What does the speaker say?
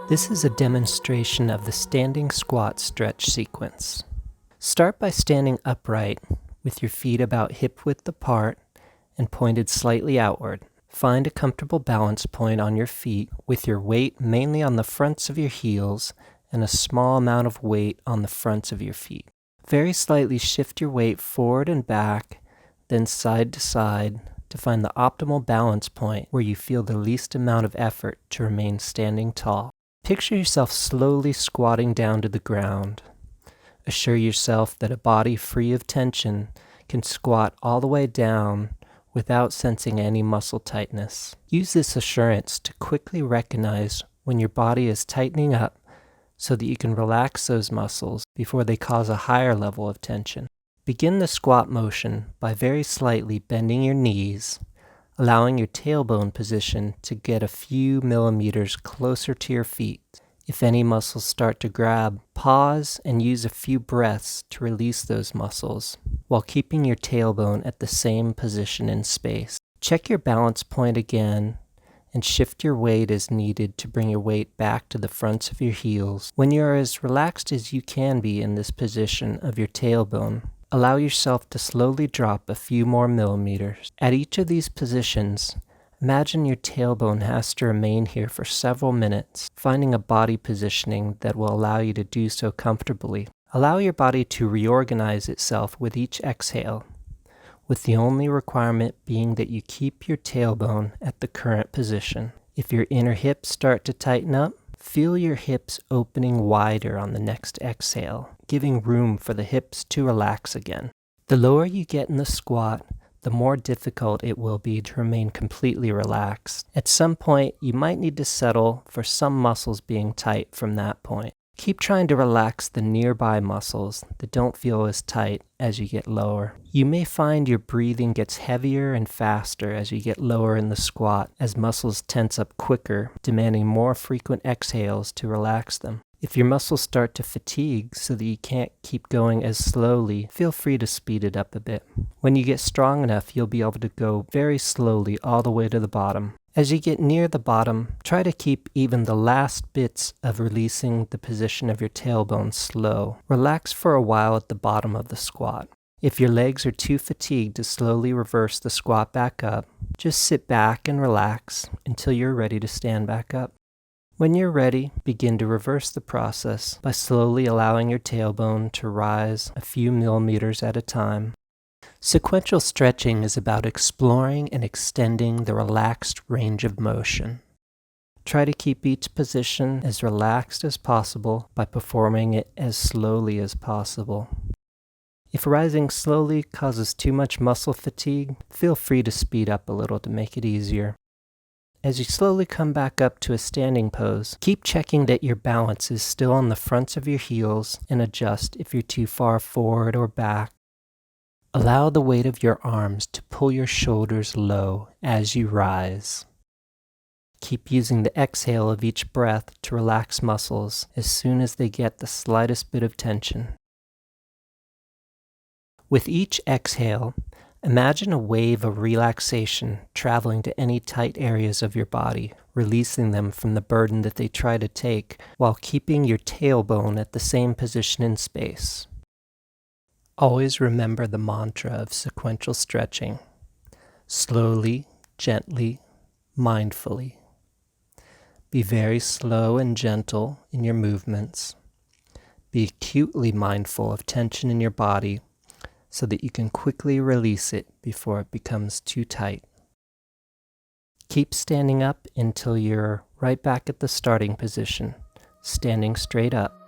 This is a demonstration of the standing squat stretch sequence. Start by standing upright with your feet about hip width apart and pointed slightly outward. Find a comfortable balance point on your feet with your weight mainly on the fronts of your heels and a small amount of weight on the fronts of your feet. Very slightly shift your weight forward and back, then side to side to find the optimal balance point where you feel the least amount of effort to remain standing tall. Picture yourself slowly squatting down to the ground. Assure yourself that a body free of tension can squat all the way down without sensing any muscle tightness. Use this assurance to quickly recognize when your body is tightening up so that you can relax those muscles before they cause a higher level of tension. Begin the squat motion by very slightly bending your knees, allowing your tailbone position to get a few millimeters closer to your feet. If any muscles start to grab, pause and use a few breaths to release those muscles while keeping your tailbone at the same position in space. Check your balance point again and shift your weight as needed to bring your weight back to the fronts of your heels. When you are as relaxed as you can be in this position of your tailbone, allow yourself to slowly drop a few more millimeters. At each of these positions, imagine your tailbone has to remain here for several minutes, finding a body positioning that will allow you to do so comfortably. Allow your body to reorganize itself with each exhale, with the only requirement being that you keep your tailbone at the current position. If your inner hips start to tighten up, feel your hips opening wider on the next exhale, giving room for the hips to relax again. The lower you get in the squat, the more difficult it will be to remain completely relaxed. At some point, you might need to settle for some muscles being tight from that point. Keep trying to relax the nearby muscles that don't feel as tight as you get lower. You may find your breathing gets heavier and faster as you get lower in the squat, as muscles tense up quicker, demanding more frequent exhales to relax them. If your muscles start to fatigue so that you can't keep going as slowly, feel free to speed it up a bit. When you get strong enough, you'll be able to go very slowly all the way to the bottom. As you get near the bottom, try to keep even the last bits of releasing the position of your tailbone slow. Relax for a while at the bottom of the squat. If your legs are too fatigued to slowly reverse the squat back up, just sit back and relax until you're ready to stand back up. When you're ready, begin to reverse the process by slowly allowing your tailbone to rise a few millimeters at a time. Sequential stretching is about exploring and extending the relaxed range of motion. Try to keep each position as relaxed as possible by performing it as slowly as possible. If rising slowly causes too much muscle fatigue, feel free to speed up a little to make it easier. As you slowly come back up to a standing pose, keep checking that your balance is still on the fronts of your heels and adjust if you're too far forward or back. Allow the weight of your arms to pull your shoulders low as you rise. Keep using the exhale of each breath to relax muscles as soon as they get the slightest bit of tension. With each exhale, imagine a wave of relaxation traveling to any tight areas of your body, releasing them from the burden that they try to take while keeping your tailbone at the same position in space. Always remember the mantra of sequential stretching: slowly, gently, mindfully. Be very slow and gentle in your movements. Be acutely mindful of tension in your body so that you can quickly release it before it becomes too tight. Keep standing up until you're right back at the starting position, standing straight up.